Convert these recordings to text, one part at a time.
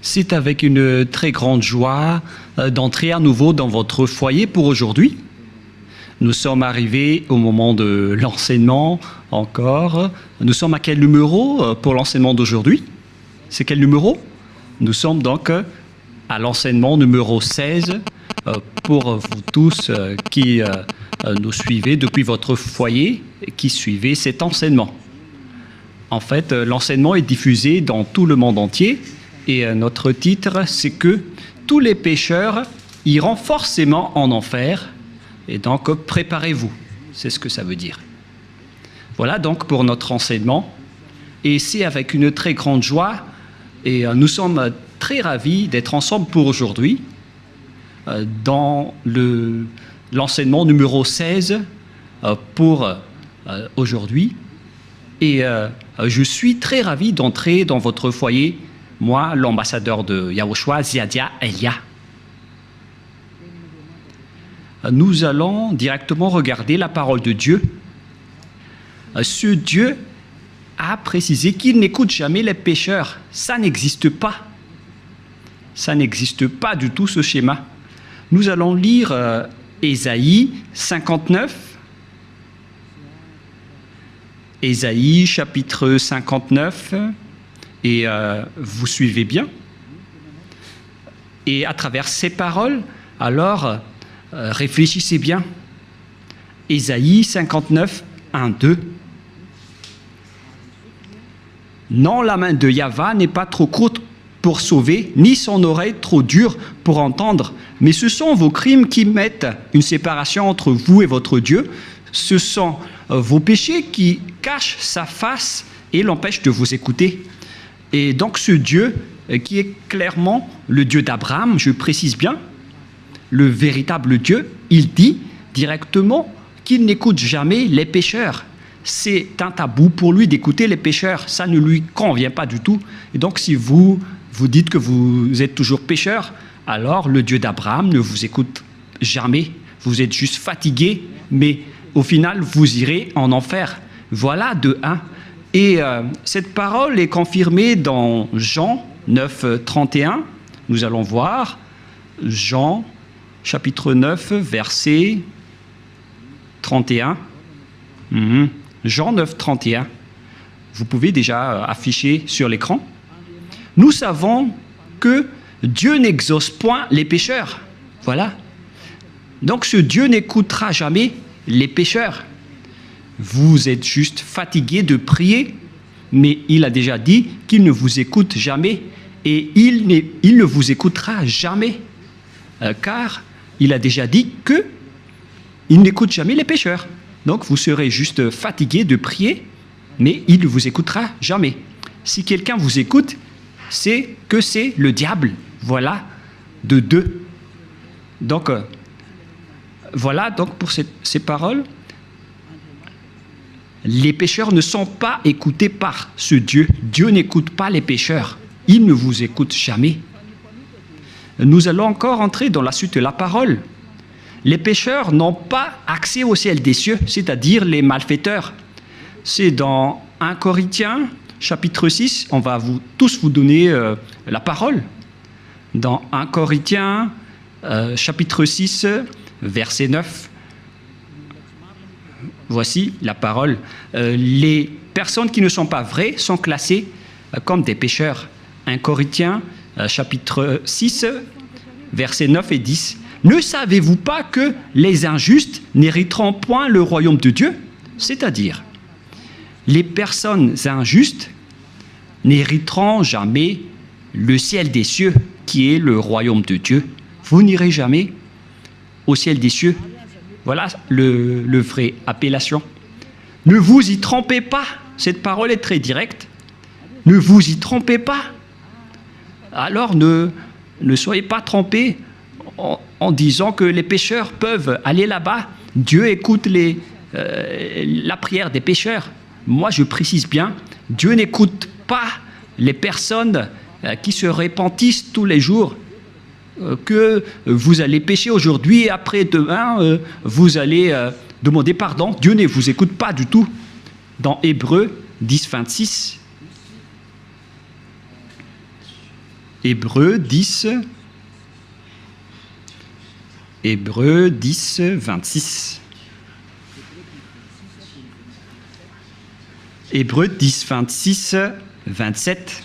C'est avec une très grande joie d'entrer à nouveau dans votre foyer pour aujourd'hui. Nous sommes arrivés au moment de l'enseignement encore. Nous sommes à quel numéro pour l'enseignement d'aujourd'hui? C'est quel numéro? Nous sommes donc à l'enseignement numéro 16 pour vous tous qui nous suivez depuis votre foyer et qui suivez cet enseignement. En fait, l'enseignement est diffusé dans tout le monde entier et notre titre, c'est que tous les pécheurs iront forcément en enfer et donc préparez-vous. C'est ce que ça veut dire. Voilà donc pour notre enseignement et c'est avec une très grande joie et nous sommes très ravis d'être ensemble pour aujourd'hui dans l'enseignement numéro 16 pour aujourd'hui. Et je suis très ravi d'entrer dans votre foyer, moi, l'ambassadeur de Yahushua, Ziadia Elia. Nous allons directement regarder la parole de Dieu. Ce Dieu a précisé qu'il n'écoute jamais les pécheurs. Ça n'existe pas. Ça n'existe pas du tout, ce schéma. Nous allons lire Ésaïe 59. Ésaïe, chapitre 59, et vous suivez bien. Et à travers ces paroles, alors, réfléchissez bien. Ésaïe 59, 1, 2. Non, la main de Yahva n'est pas trop courte pour sauver, ni son oreille trop dure pour entendre, mais ce sont vos crimes qui mettent une séparation entre vous et votre Dieu. Ce sont vos péchés qui cachent sa face et l'empêchent de vous écouter. Et donc ce Dieu, qui est clairement le Dieu d'Abraham, je précise bien, le véritable Dieu, il dit directement qu'il n'écoute jamais les pécheurs. C'est un tabou pour lui d'écouter les pécheurs, ça ne lui convient pas du tout. Et donc si vous dites que vous êtes toujours pécheur, alors le Dieu d'Abraham ne vous écoute jamais. Vous êtes juste fatigué, mais au final, vous irez en enfer. Voilà de 1. Et cette parole est confirmée dans Jean 9, 31. Nous allons voir Jean, chapitre 9, verset 31. Jean 9, 31. Vous pouvez déjà afficher sur l'écran. Nous savons que Dieu n'exauce point les pécheurs. Voilà. Donc ce Dieu n'écoutera jamais les pécheurs. Vous êtes juste fatigués de prier, mais il a déjà dit qu'il ne vous écoute jamais et il ne vous écoutera jamais, car il a déjà dit qu'il n'écoute jamais les pécheurs. Donc vous serez juste fatigués de prier, mais il ne vous écoutera jamais. Si quelqu'un vous écoute, c'est que c'est le diable. Voilà, de 2. Donc, voilà donc pour ces paroles. Les pécheurs ne sont pas écoutés par ce Dieu. Dieu n'écoute pas les pécheurs. Il ne vous écoute jamais. Nous allons encore entrer dans la suite de la parole. Les pécheurs n'ont pas accès au ciel des cieux, c'est-à-dire les malfaiteurs. C'est dans 1 Corinthiens, chapitre 6, on va tous vous donner la parole. Dans 1 Corinthiens, chapitre 6, verset 9. Voici la parole. Les personnes qui ne sont pas vraies sont classées comme des pécheurs. 1 Corinthiens, chapitre 6, versets 9 et 10. Ne savez-vous pas que les injustes n'hériteront point le royaume de Dieu? C'est-à-dire, les personnes injustes n'hériteront jamais le ciel des cieux, qui est le royaume de Dieu. Vous n'irez jamais au ciel des cieux. Voilà le vrai appellation. Ne vous y trompez pas. Cette parole est très directe. Ne vous y trompez pas. Alors ne soyez pas trompés en disant que les pécheurs peuvent aller là-bas. Dieu écoute la prière des pécheurs. Moi, je précise bien, Dieu n'écoute pas les personnes qui se repentissent tous les jours. Que vous allez pécher aujourd'hui et après demain, vous allez demander pardon. Dieu ne vous écoute pas du tout. Dans Hébreux 10, 26. Hébreux 10, 26. Hébreux 10, 26, 27.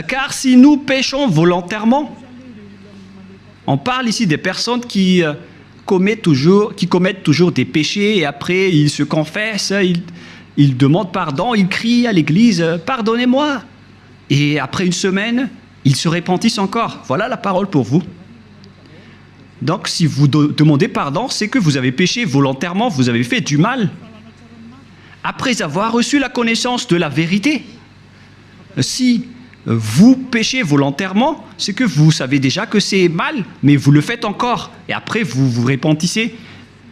Car si nous péchons volontairement, on parle ici des personnes qui commettent toujours des péchés et après ils se confessent, ils demandent pardon, ils crient à l'église « Pardonnez-moi » et après une semaine, ils se repentissent encore. Voilà la parole pour vous. Donc si vous demandez pardon, c'est que vous avez péché volontairement, vous avez fait du mal. Après avoir reçu la connaissance de la vérité, si vous péchez volontairement, c'est que vous savez déjà que c'est mal, mais vous le faites encore. Et après, vous vous repentissez.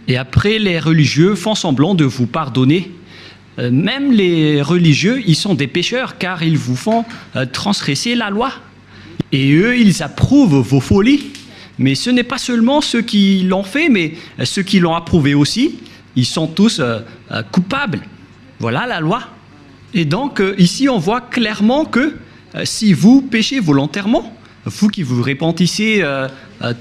Et après, les religieux font semblant de vous pardonner. Même les religieux, ils sont des pécheurs, car ils vous font transgresser la loi. Et eux, ils approuvent vos folies. Mais ce n'est pas seulement ceux qui l'ont fait, mais ceux qui l'ont approuvé aussi. Ils sont tous coupables. Voilà la loi. Et donc, ici, on voit clairement que si vous péchez volontairement, vous qui vous repentissez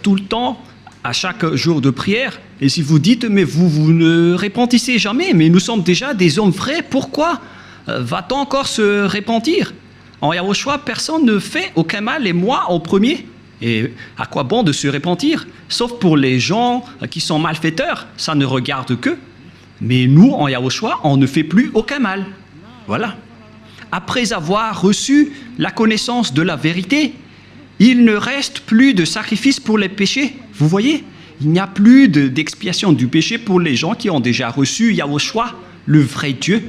tout le temps, à chaque jour de prière, et si vous dites, mais vous ne repentissez jamais, mais nous sommes déjà des hommes vrais, pourquoi va-t-on encore se repentir? En Yahushua, personne ne fait aucun mal, et moi en premier. Et à quoi bon de se repentir? Sauf pour les gens qui sont malfaiteurs, ça ne regarde qu'eux. Mais nous, en Yahushua, on ne fait plus aucun mal. Voilà. Après avoir reçu la connaissance de la vérité, il ne reste plus de sacrifice pour les péchés. Vous voyez, il n'y a plus d'expiation du péché pour les gens qui ont déjà reçu Yahushua, le vrai Dieu.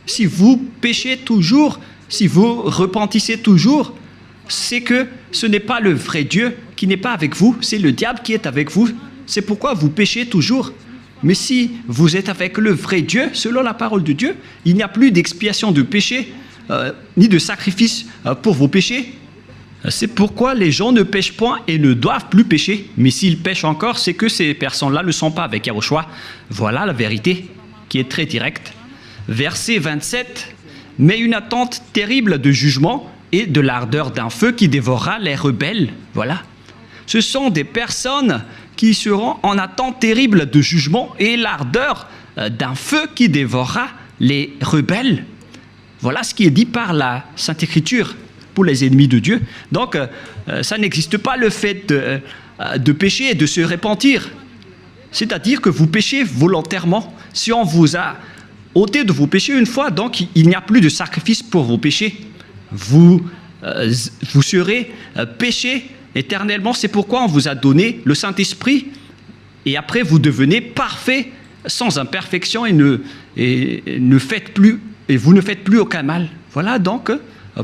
Si vous péchez toujours, si vous repentissez toujours, c'est que ce n'est pas le vrai Dieu qui n'est pas avec vous, c'est le diable qui est avec vous. C'est pourquoi vous péchez toujours. Mais si vous êtes avec le vrai Dieu, selon la parole de Dieu, il n'y a plus d'expiation de péché, ni de sacrifice pour vos péchés. C'est pourquoi les gens ne pêchent point et ne doivent plus pécher. Mais s'ils pêchent encore, c'est que ces personnes-là ne sont pas avec Yahushua. Voilà la vérité qui est très directe. Verset 27, « Mais une attente terrible de jugement et de l'ardeur d'un feu qui dévorera les rebelles. » Voilà. Ce sont des personnes qui seront en attente terrible de jugement et l'ardeur d'un feu qui dévorera les rebelles. Voilà ce qui est dit par la Sainte Écriture pour les ennemis de Dieu. Donc, ça n'existe pas le fait de pécher et de se repentir. C'est-à-dire que vous péchez volontairement. Si on vous a ôté de vos péchés une fois, donc il n'y a plus de sacrifice pour vos péchés. Vous serez péchés éternellement. C'est pourquoi on vous a donné le Saint-Esprit. Et après, vous devenez parfait, sans imperfection, et vous ne faites plus aucun mal. Voilà donc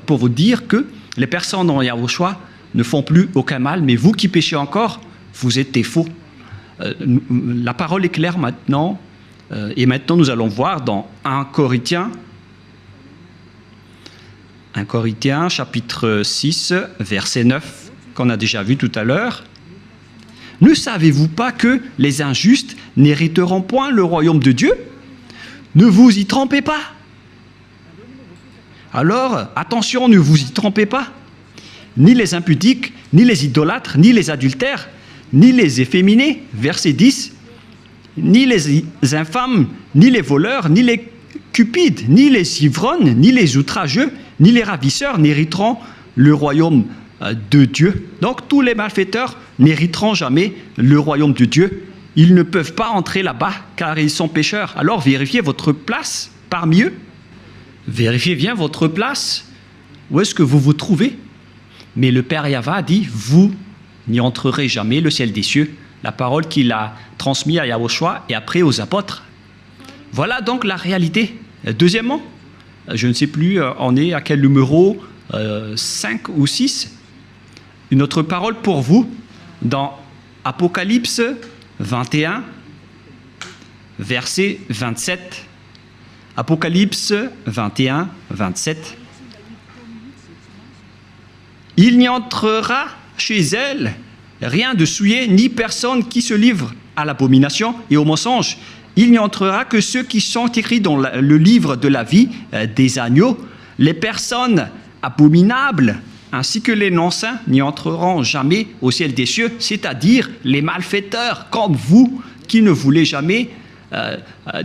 pour vous dire que les personnes en Yahushua ne font plus aucun mal, mais vous qui péchez encore, vous êtes des faux. La parole est claire maintenant, et maintenant nous allons voir dans 1 Corinthiens chapitre 6, verset 9, qu'on a déjà vu tout à l'heure. « Ne savez-vous pas que les injustes n'hériteront point le royaume de Dieu? Ne vous y trompez pas. » Alors, attention, ne vous y trompez pas. Ni les impudiques, ni les idolâtres, ni les adultères, ni les efféminés, verset 10, ni les infâmes, ni les voleurs, ni les cupides, ni les ivrognes, ni les outrageux, ni les ravisseurs n'hériteront le royaume de Dieu. Donc tous les malfaiteurs n'hériteront jamais le royaume de Dieu. Ils ne peuvent pas entrer là-bas car ils sont pécheurs. Alors vérifiez votre place parmi eux. Vérifiez bien votre place. Où est-ce que vous vous trouvez? Mais le Père Yahva a dit, vous n'y entrerez jamais le ciel des cieux. La parole qu'il a transmise à Yahushua et après aux apôtres. Voilà donc la réalité. Deuxièmement, je ne sais plus, on est à quel numéro, 5 ou 6. Une autre parole pour vous, dans Apocalypse 21, verset 27. Apocalypse 21, 27. Il n'y entrera chez elle rien de souillé, ni personne qui se livre à l'abomination et au mensonge. Il n'y entrera que ceux qui sont écrits dans le livre de la vie des agneaux. Les personnes abominables, ainsi que les non-saints n'y entreront jamais au ciel des cieux, c'est-à-dire les malfaiteurs comme vous qui ne voulez jamais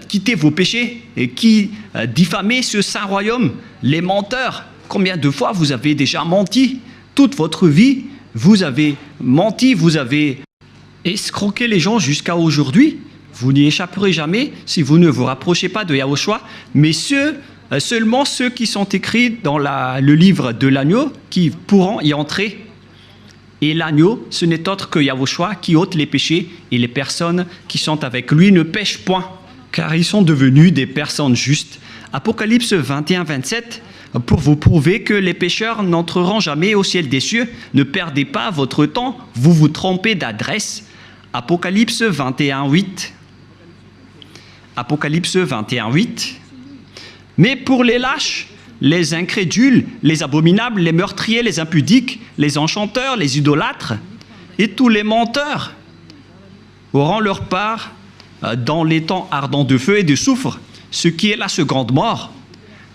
quitter vos péchés et qui diffamez ce saint royaume, les menteurs. Combien de fois vous avez déjà menti? Toute votre vie, vous avez menti, vous avez escroqué les gens jusqu'à aujourd'hui. Vous n'y échapperez jamais si vous ne vous rapprochez pas de Yahushua, mais seulement ceux qui sont écrits dans le livre de l'agneau qui pourront y entrer. Et l'agneau, ce n'est autre que Yahushua qui ôte les péchés, et les personnes qui sont avec lui ne pêchent point, car ils sont devenus des personnes justes. Apocalypse 21, 27, pour vous prouver que les pécheurs n'entreront jamais au ciel des cieux, ne perdez pas votre temps, vous vous trompez d'adresse. Apocalypse 21, 8. Apocalypse 21, 8. Mais pour les lâches, les incrédules, les abominables, les meurtriers, les impudiques, les enchanteurs, les idolâtres et tous les menteurs auront leur part dans les temps ardents de feu et de soufre, ce qui est la seconde mort.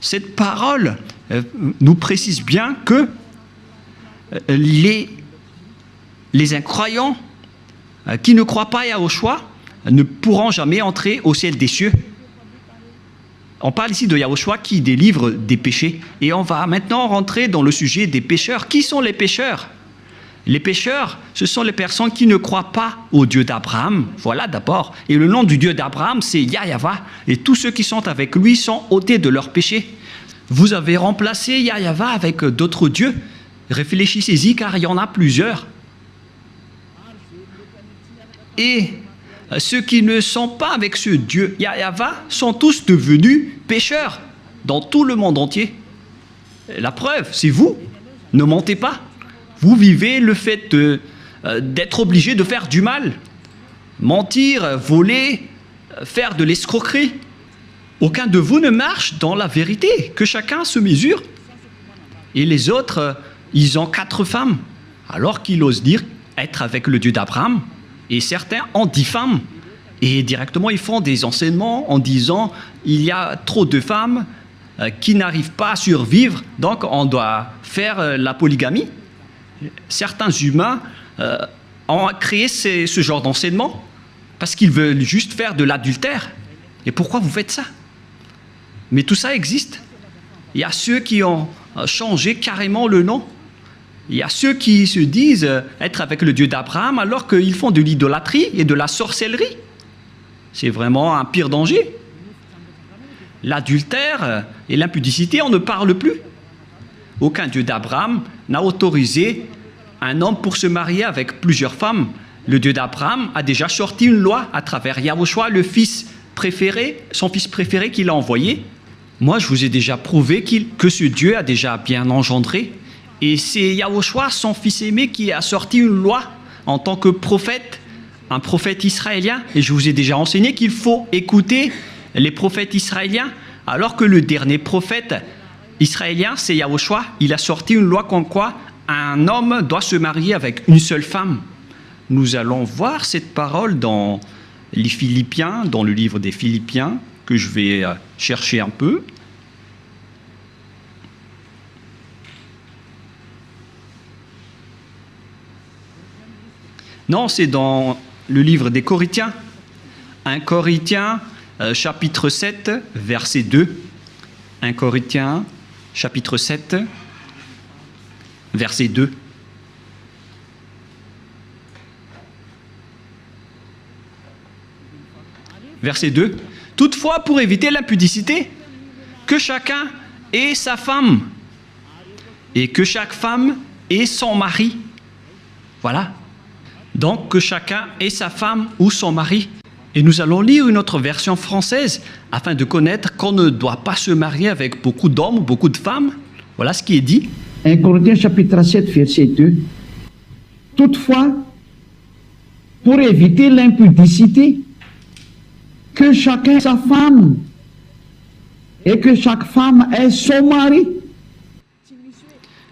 Cette parole nous précise bien que les incroyants qui ne croient pas à Yahushua ne pourront jamais entrer au ciel des cieux. On parle ici de Yahushua qui délivre des péchés. Et on va maintenant rentrer dans le sujet des pécheurs. Qui sont les pécheurs? Les pécheurs, ce sont les personnes qui ne croient pas au Dieu d'Abraham. Voilà d'abord. Et le nom du Dieu d'Abraham, c'est Yahyawa. Et tous ceux qui sont avec lui sont ôtés de leurs péchés. Vous avez remplacé Yahyawa avec d'autres dieux. Réfléchissez-y car il y en a plusieurs. Et ceux qui ne sont pas avec ce Dieu Yahyawa sont tous devenus pécheurs dans tout le monde entier. La preuve, c'est vous. Ne mentez pas. Vous vivez le fait d'être obligé de faire du mal. Mentir, voler, faire de l'escroquerie. Aucun de vous ne marche dans la vérité. Que chacun se mesure. Et les autres, ils ont 4 femmes. Alors qu'ils osent dire être avec le Dieu d'Abraham. Et certains en diffament. Et directement, ils font des enseignements en disant il y a trop de femmes qui n'arrivent pas à survivre, donc on doit faire la polygamie. Certains humains ont créé ce genre d'enseignement parce qu'ils veulent juste faire de l'adultère. Et pourquoi vous faites ça? Mais tout ça existe. Il y a ceux qui ont changé carrément le nom. Il y a ceux qui se disent être avec le Dieu d'Abraham alors qu'ils font de l'idolâtrie et de la sorcellerie. C'est vraiment un pire danger. L'adultère et l'impudicité, on ne parle plus. Aucun Dieu d'Abraham n'a autorisé un homme pour se marier avec plusieurs femmes. Le Dieu d'Abraham a déjà sorti une loi à travers Yahushua, le fils préféré, son fils préféré qu'il a envoyé. Moi, je vous ai déjà prouvé que ce Dieu a déjà bien engendré. Et c'est Yahushua, son fils aimé, qui a sorti une loi en tant que prophète, un prophète israélien. Et je vous ai déjà enseigné qu'il faut écouter les prophètes israéliens, alors que le dernier prophète israélien, c'est Yahushua. Il a sorti une loi comme quoi un homme doit se marier avec une seule femme. Nous allons voir cette parole dans les Philippiens, dans le livre des Philippiens, que je vais chercher un peu. Non, c'est dans le livre des Corinthiens. 1 Corinthiens, chapitre 7, verset 2. 1 Corinthiens, chapitre 7, verset 2. Verset 2. Toutefois, pour éviter l'impudicité, que chacun ait sa femme et que chaque femme ait son mari. Voilà. Donc, que chacun ait sa femme ou son mari. Et nous allons lire une autre version française afin de connaître qu'on ne doit pas se marier avec beaucoup d'hommes ou beaucoup de femmes. Voilà ce qui est dit. 1 Corinthiens chapitre 7, verset 2. Toutefois, pour éviter l'impudicité, que chacun ait sa femme et que chaque femme ait son mari.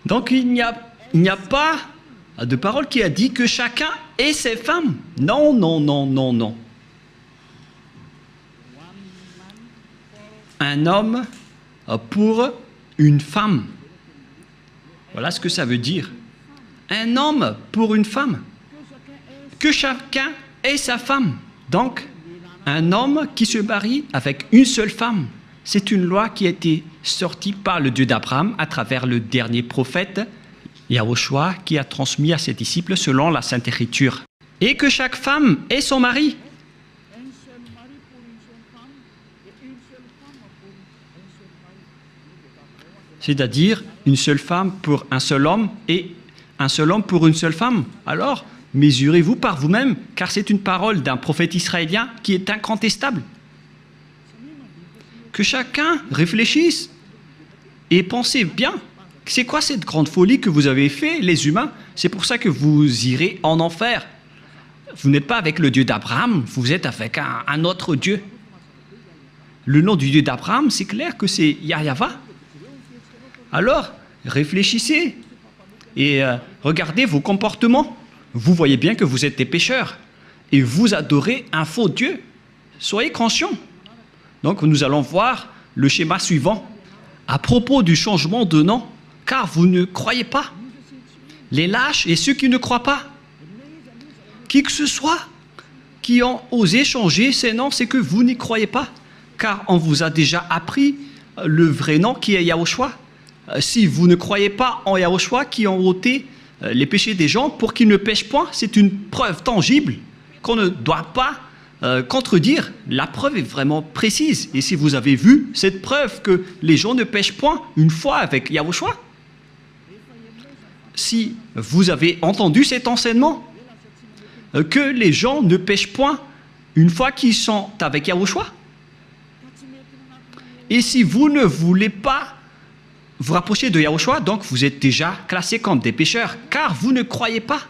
Donc, il n'y a pas de parole qui a dit que chacun ait ses femmes. Non, non, non, non, non. Un homme pour une femme. Voilà ce que ça veut dire. Un homme pour une femme. Que chacun ait sa femme. Donc, un homme qui se marie avec une seule femme. C'est une loi qui a été sortie par le Dieu d'Abraham à travers le dernier prophète, Yahushua, qui a transmis à ses disciples selon la Sainte Écriture. Et que chaque femme ait son mari. C'est-à-dire une seule femme pour un seul homme et un seul homme pour une seule femme. Alors, mesurez-vous par vous-même, car c'est une parole d'un prophète israélien qui est incontestable. Que chacun réfléchisse et pensez bien. C'est quoi cette grande folie que vous avez fait, les humains? C'est pour ça que vous irez en enfer. Vous n'êtes pas avec le Dieu d'Abraham, vous êtes avec un autre Dieu. Le nom du Dieu d'Abraham, c'est clair que c'est Yahva. Alors, réfléchissez et regardez vos comportements. Vous voyez bien que vous êtes des pécheurs et vous adorez un faux Dieu. Soyez conscients. Donc, nous allons voir le schéma suivant. À propos du changement de nom, car vous ne croyez pas. Les lâches et ceux qui ne croient pas. Qui que ce soit qui ont osé changer ces noms, c'est que vous n'y croyez pas. Car on vous a déjà appris le vrai nom qui est Yahushua. Si vous ne croyez pas en Yahushua qui ont ôté les péchés des gens pour qu'ils ne pêchent point, c'est une preuve tangible qu'on ne doit pas contredire. La preuve est vraiment précise. Et si vous avez vu cette preuve que les gens ne pêchent point une fois avec Yahushua, si vous avez entendu cet enseignement, que les gens ne pêchent point une fois qu'ils sont avec Yahushua, et si vous ne voulez pas vous rapprochez de Yahushua, donc vous êtes déjà classés comme des pécheurs, car vous ne croyez pas.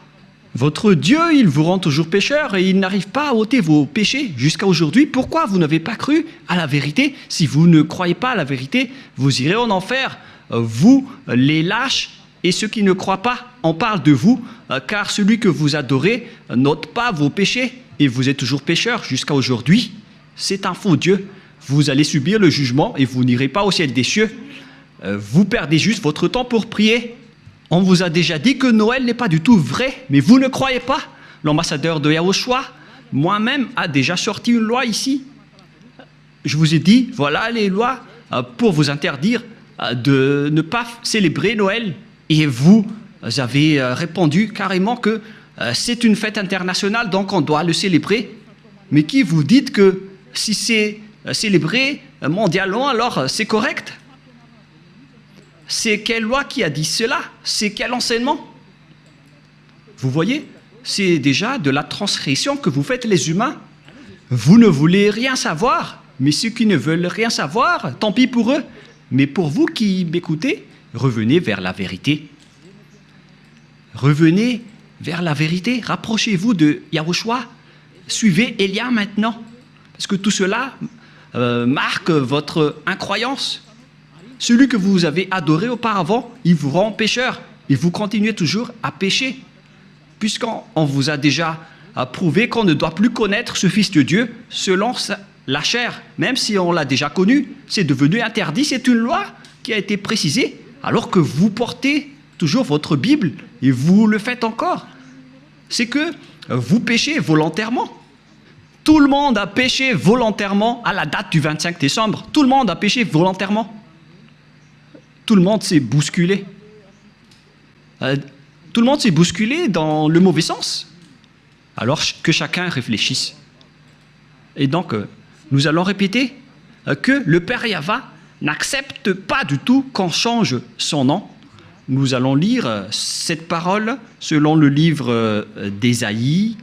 Votre Dieu, il vous rend toujours pécheur et il n'arrive pas à ôter vos péchés jusqu'à aujourd'hui. Pourquoi vous n'avez pas cru à la vérité? Si vous ne croyez pas à la vérité, vous irez en enfer. Vous, les lâches et ceux qui ne croient pas, on parle de vous, car celui que vous adorez n'ôte pas vos péchés et vous êtes toujours pécheur jusqu'à aujourd'hui. C'est un faux Dieu. Vous allez subir le jugement et vous n'irez pas au ciel des cieux. Vous perdez juste votre temps pour prier. On vous a déjà dit que Noël n'est pas du tout vrai, mais vous ne croyez pas. L'ambassadeur de Yahushua, moi-même, a déjà sorti une loi ici. Je vous ai dit, voilà les lois pour vous interdire de ne pas célébrer Noël. Et vous avez répondu carrément que c'est une fête internationale, donc on doit le célébrer. Mais qui vous dites que si c'est célébré mondialement, alors c'est correct? C'est quelle loi qui a dit cela? C'est quel enseignement? Vous voyez, c'est déjà de la transgression que vous faites les humains. Vous ne voulez rien savoir, mais ceux qui ne veulent rien savoir, tant pis pour eux. Mais pour vous qui m'écoutez, revenez vers la vérité. Revenez vers la vérité. Rapprochez-vous de Yahushua. Suivez Élia maintenant. Parce que tout cela marque votre incroyance. Celui que vous avez adoré auparavant, il vous rend pécheur. Et vous continuez toujours à pécher. Puisqu'on vous a déjà prouvé qu'on ne doit plus connaître ce Fils de Dieu selon la chair. Même si on l'a déjà connu, c'est devenu interdit. C'est une loi qui a été précisée. Alors que vous portez toujours votre Bible et vous le faites encore. C'est que vous péchez volontairement. Tout le monde a péché volontairement à la date du 25 décembre. Tout le monde a péché volontairement. Tout le monde s'est bousculé. Tout le monde s'est bousculé dans le mauvais sens. Alors que chacun réfléchisse. Et donc, nous allons répéter que le Père Yahva n'accepte pas du tout qu'on change son nom. Nous allons lire cette parole selon le livre d'Ésaïe.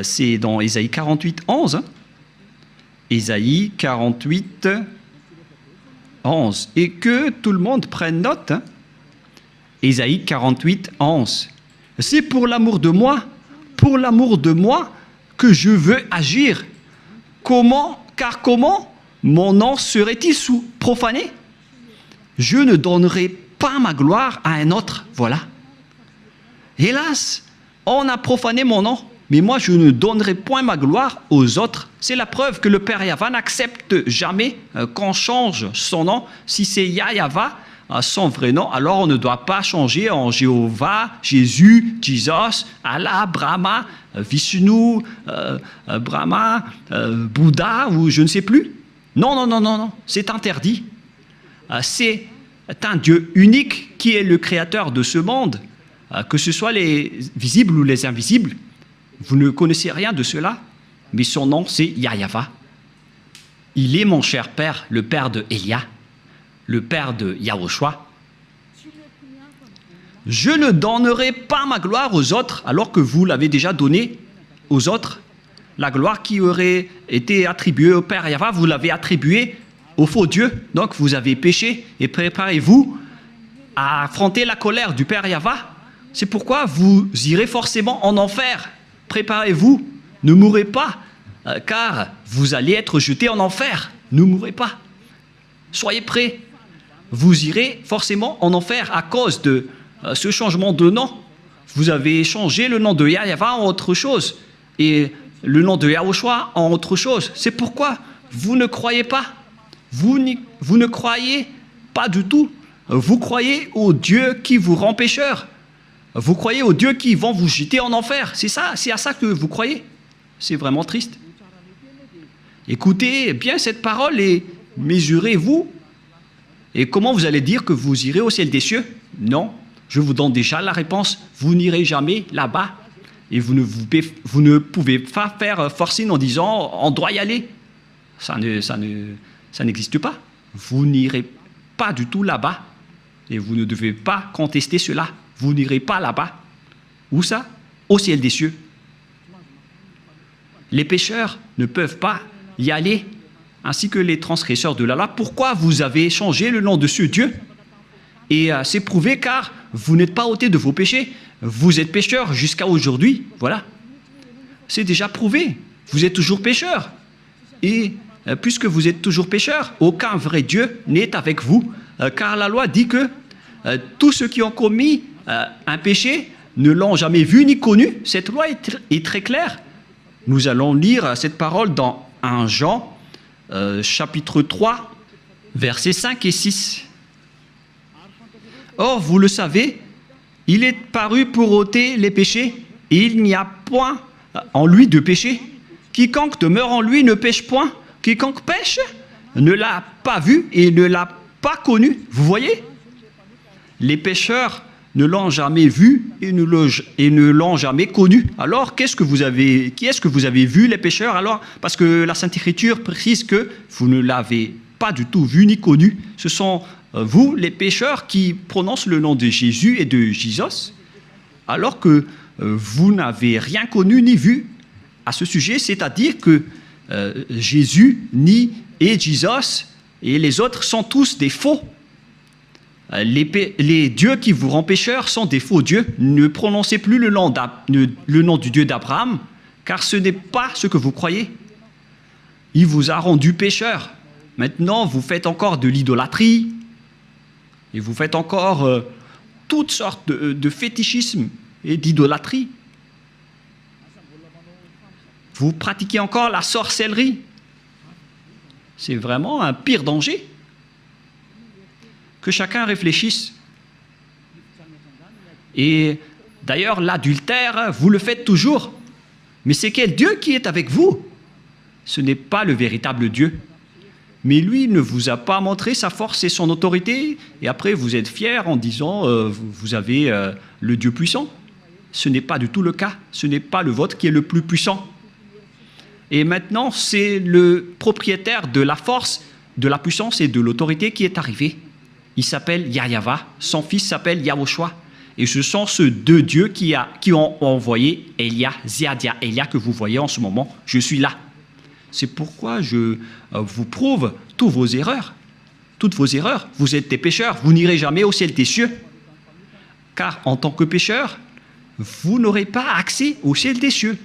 C'est dans Ésaïe 48, 11. Ésaïe 48, 11. Et que tout le monde prenne note. Ésaïe 48, 11. C'est pour l'amour de moi que je veux agir. Car comment mon nom serait-il profané? Je ne donnerai pas ma gloire à un autre. Voilà. Hélas, on a profané mon nom, mais moi je ne donnerai point ma gloire aux autres. C'est la preuve que le Père Yahva n'accepte jamais qu'on change son nom. Si c'est Yahva, son vrai nom, alors on ne doit pas changer en Jéhovah, Jésus, Jesus, Allah, Brahma, Vishnu, Brahma, Bouddha ou je ne sais plus. Non, non, non, non, non, c'est interdit. C'est un Dieu unique qui est le créateur de ce monde, que ce soit les visibles ou les invisibles. Vous ne connaissez rien de cela, mais son nom c'est Yahweh. Il est mon cher père, le père de Elia, le père de Yahushua. Je ne donnerai pas ma gloire aux autres alors que vous l'avez déjà donnée aux autres. La gloire qui aurait été attribuée au Père Yahweh, vous l'avez attribuée au faux Dieu. Donc vous avez péché et préparez-vous à affronter la colère du Père Yahweh. C'est pourquoi vous irez forcément en enfer. Préparez-vous, ne mourrez pas, car vous allez être jetés en enfer. Ne mourrez pas. Soyez prêts. Vous irez forcément en enfer à cause de ce changement de nom. Vous avez changé le nom de Yahweh en autre chose et le nom de Yahushua en autre chose. C'est pourquoi vous ne croyez pas. Vous ne croyez pas du tout. Vous croyez au Dieu qui vous rend pécheur. Vous croyez aux dieux qui vont vous jeter en enfer. C'est ça, c'est à ça que vous croyez. C'est vraiment triste. Écoutez bien cette parole et mesurez-vous. Et comment vous allez dire que vous irez au ciel des cieux? Non, je vous donne déjà la réponse. Vous n'irez jamais là-bas. Et vous ne pouvez pas faire forcing en disant on doit y aller. Ça n'existe pas. Vous n'irez pas du tout là-bas. Et vous ne devez pas contester cela. Vous n'irez pas là-bas. Où ça? Au ciel des cieux. Les pécheurs ne peuvent pas y aller, ainsi que les transgresseurs de la loi. Pourquoi vous avez changé le nom de ce Dieu? Et c'est prouvé car vous n'êtes pas ôté de vos péchés. Vous êtes pécheurs jusqu'à aujourd'hui. Voilà. C'est déjà prouvé. Vous êtes toujours pécheurs. Et puisque vous êtes toujours pécheurs, aucun vrai Dieu n'est avec vous. Car la loi dit que tous ceux qui ont commis un péché ne l'ont jamais vu ni connu. Cette loi est très claire. Nous allons lire cette parole dans 1 Jean, chapitre 3, versets 5 et 6. Or, vous le savez, il est paru pour ôter les péchés, et il n'y a point en lui de péché. Quiconque demeure en lui ne pêche point. Quiconque pêche ne l'a pas vu et ne l'a pas connu. Vous voyez? Les pécheurs ne l'ont jamais vu et ne l'ont jamais connu. Alors, qui est-ce que vous avez vu, les pécheurs? Alors, parce que la Sainte Écriture précise que vous ne l'avez pas du tout vu ni connu. Ce sont vous, les pécheurs, qui prononcent le nom de Jésus et de Jesus, alors que vous n'avez rien connu ni vu à ce sujet, c'est-à-dire que Jésus et Jesus et les autres sont tous des faux. Les dieux qui vous rendent pécheurs sont des faux dieux. Ne prononcez plus le nom du Dieu d'Abraham, car ce n'est pas ce que vous croyez. Il vous a rendu pécheur. Maintenant, vous faites encore de l'idolâtrie, et vous faites encore toutes sortes de fétichisme et d'idolâtrie. Vous pratiquez encore la sorcellerie. C'est vraiment un pire danger. Que chacun réfléchisse. Et d'ailleurs, l'adultère, vous le faites toujours. Mais c'est quel Dieu qui est avec vous? Ce n'est pas le véritable Dieu. Mais lui ne vous a pas montré sa force et son autorité. Et après, vous êtes fiers en disant vous avez le Dieu puissant. Ce n'est pas du tout le cas. Ce n'est pas le vôtre qui est le plus puissant. Et maintenant, c'est le propriétaire de la force, de la puissance et de l'autorité qui est arrivé. Il s'appelle Yahweh, son fils s'appelle Yahushua. Et ce sont ces deux dieux qui ont envoyé Elia, Ziadia, Elia que vous voyez en ce moment. Je suis là. C'est pourquoi je vous prouve toutes vos erreurs. Toutes vos erreurs. Vous êtes des pécheurs. Vous n'irez jamais au ciel des cieux. Car en tant que pécheurs, vous n'aurez pas accès au ciel des cieux.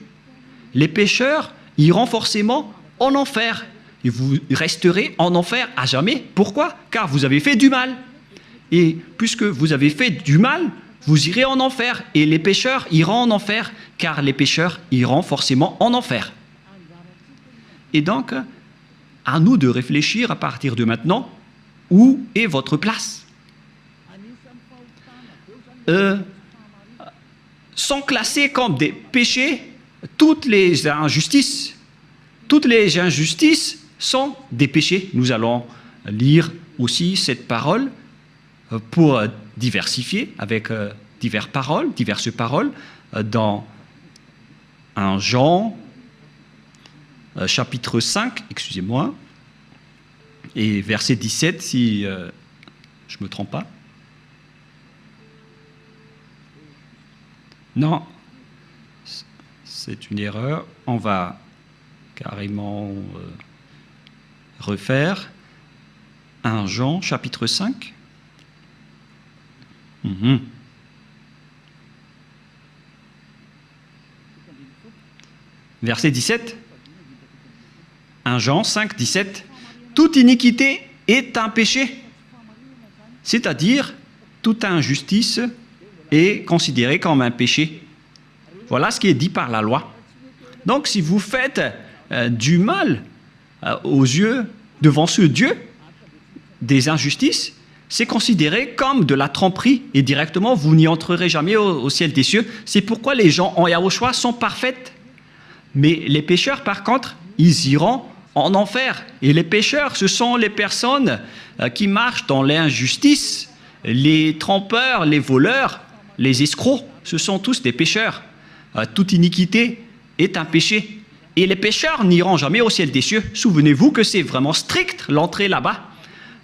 Les pécheurs iront forcément en enfer. Et vous resterez en enfer à jamais. Pourquoi? Car vous avez fait du mal. Et puisque vous avez fait du mal, vous irez en enfer. Et les pécheurs iront en enfer, car les pécheurs iront forcément en enfer. Et donc, à nous de réfléchir à partir de maintenant, où est votre place? sont classés comme des péchés. Toutes les injustices sont des péchés. Nous allons lire aussi cette parole pour diversifier avec diverses paroles dans 1 Jean chapitre 5, excusez-moi, et verset 17 si je ne me trompe pas. Non, c'est une erreur. On va carrément refaire 1 Jean chapitre 5. Verset 17. 1 Jean 5, 17. Toute iniquité est un péché, c'est-à-dire toute injustice est considérée comme un péché. Voilà ce qui est dit par la loi. Donc si vous faites du mal aux yeux, devant ce Dieu, des injustices, c'est considéré comme de la tromperie et directement vous n'y entrerez jamais au ciel des cieux. C'est pourquoi les gens en Yahushua sont parfaits. Mais les pécheurs, par contre, ils iront en enfer. Et les pécheurs, ce sont les personnes qui marchent dans l'injustice, les trompeurs, les voleurs, les escrocs. Ce sont tous des pécheurs. Toute iniquité est un péché. Et les pécheurs n'iront jamais au ciel des cieux. Souvenez-vous que c'est vraiment strict l'entrée là-bas.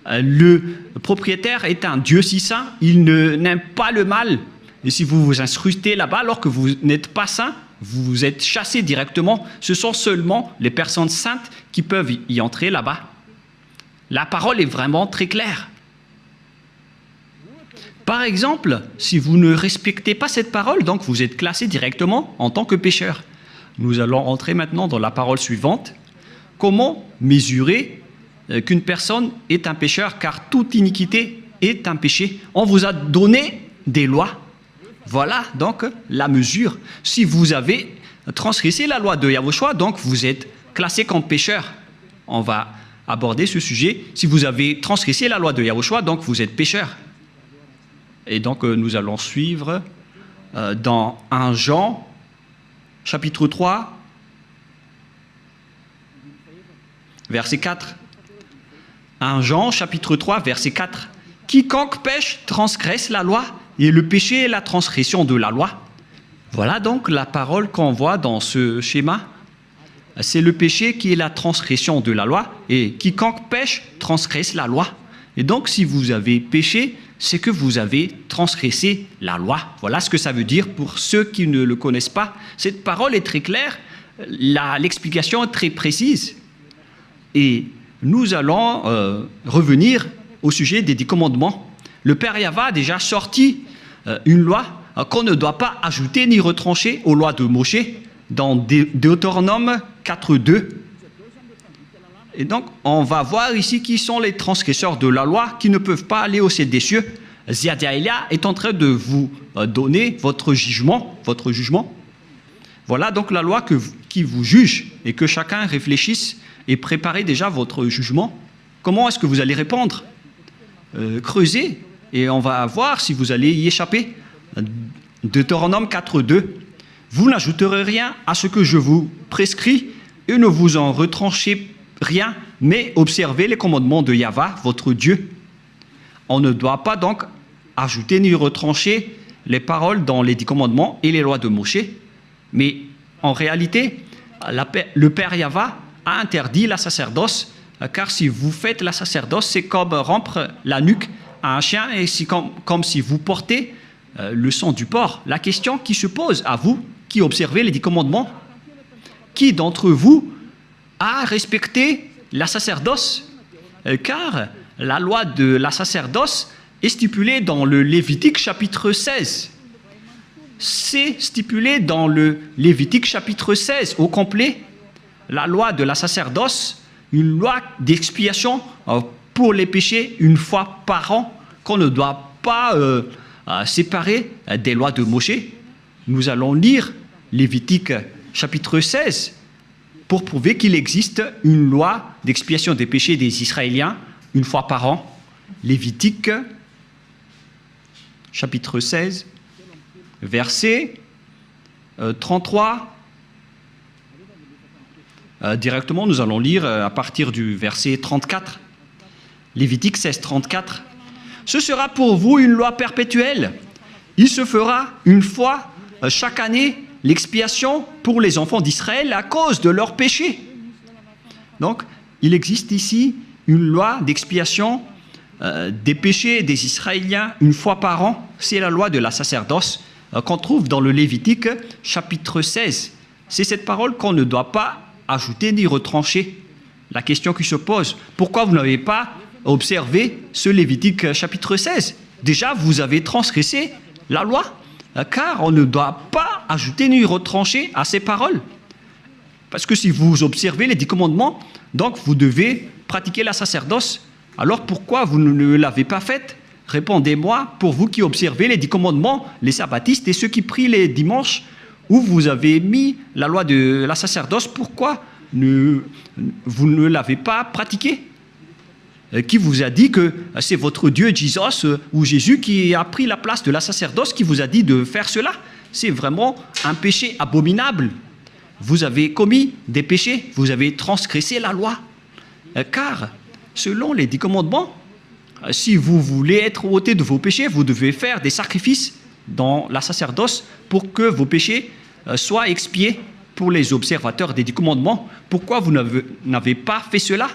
Le propriétaire est un Dieu si saint, il n'aime pas le mal. Et si vous vous incrustez là-bas alors que vous n'êtes pas saint, vous êtes chassé directement. Ce sont seulement les personnes saintes qui peuvent y entrer là-bas. La parole est vraiment très claire. Par exemple, si vous ne respectez pas cette parole, donc vous êtes classé directement en tant que pécheur. Nous allons entrer maintenant dans la parole suivante. Comment mesurer qu'une personne est un pécheur, car toute iniquité est un péché. On vous a donné des lois. Voilà donc la mesure. Si vous avez transgressé la loi de Yahushua, donc vous êtes classé comme pécheur. On va aborder ce sujet. Si vous avez transgressé la loi de Yahushua, donc vous êtes pécheur. Et donc nous allons suivre dans 1 Jean, chapitre 3, verset 4. 1 Jean, chapitre 3, verset 4. Quiconque pêche transgresse la loi, et le péché est la transgression de la loi. Voilà donc la parole qu'on voit dans ce schéma. C'est le péché qui est la transgression de la loi, et quiconque pêche transgresse la loi. Et donc si vous avez péché, c'est que vous avez transgressé la loi. Voilà ce que ça veut dire pour ceux qui ne le connaissent pas. Cette parole est très claire, l'explication est très précise. Et nous allons revenir au sujet des 10 commandements. Le Père Yahva a déjà sorti une loi qu'on ne doit pas ajouter ni retrancher aux lois de Moshe dans Deutéronome 4.2. Et donc, on va voir ici qui sont les transgresseurs de la loi qui ne peuvent pas aller au ciel des cieux. Ziadaïlia est en train de vous donner votre jugement. Voilà donc la loi qui vous juge et que chacun réfléchisse et préparez déjà votre jugement. Comment est-ce que vous allez répondre? Creusez et on va voir si vous allez y échapper. Deutéronome 4.2. Vous n'ajouterez rien à ce que je vous prescris et ne vous en retranchez rien, mais observez les commandements de Yahva, votre Dieu. On ne doit pas donc ajouter ni retrancher les paroles dans les 10 commandements et les lois de Moshe. Mais en réalité, le Père Yahva a interdit la sacerdoce, car si vous faites la sacerdoce, c'est comme rompre la nuque à un chien et c'est comme si vous portez le sang du porc. La question qui se pose à vous, qui observez les 10 commandements, qui d'entre vous a respecté la sacerdoce? Car la loi de la sacerdoce est stipulée dans le Lévitique chapitre 16. C'est stipulé dans le Lévitique chapitre 16 au complet. La loi de la sacerdoce, une loi d'expiation pour les péchés une fois par an, qu'on ne doit pas séparer des lois de Moshe. Nous allons lire Lévitique chapitre 16 pour prouver qu'il existe une loi d'expiation des péchés des Israéliens une fois par an. Lévitique chapitre 16, verset 33. Directement, nous allons lire à partir du verset 34. Lévitique 16, 34. Ce sera pour vous une loi perpétuelle. Il se fera une fois chaque année l'expiation pour les enfants d'Israël à cause de leurs péchés. Donc, il existe ici une loi d'expiation des péchés des Israéliens une fois par an. C'est la loi de la sacerdoce qu'on trouve dans le Lévitique chapitre 16. C'est cette parole qu'on ne doit pas ajouter ni retrancher. La question qui se pose, pourquoi vous n'avez pas observé ce Lévitique chapitre 16? Déjà, vous avez transgressé la loi, car on ne doit pas ajouter ni retrancher à ces paroles. Parce que si vous observez les 10 commandements, donc vous devez pratiquer la sacerdoce. Alors pourquoi vous ne l'avez pas faite? Répondez-moi, pour vous qui observez les 10 commandements, les sabbatistes et ceux qui prient les dimanches, où vous avez mis la loi de la sacerdoce, pourquoi vous ne l'avez pas pratiquée? Qui vous a dit que c'est votre Dieu Jesus ou Jésus qui a pris la place de la sacerdoce, qui vous a dit de faire cela? C'est vraiment un péché abominable. Vous avez commis des péchés, vous avez transgressé la loi. Car, selon les 10 commandements, si vous voulez être ôté de vos péchés, vous devez faire des sacrifices dans la sacerdoce pour que vos péchés soient expiés pour les observateurs des 10 commandements. Pourquoi vous n'avez pas fait cela?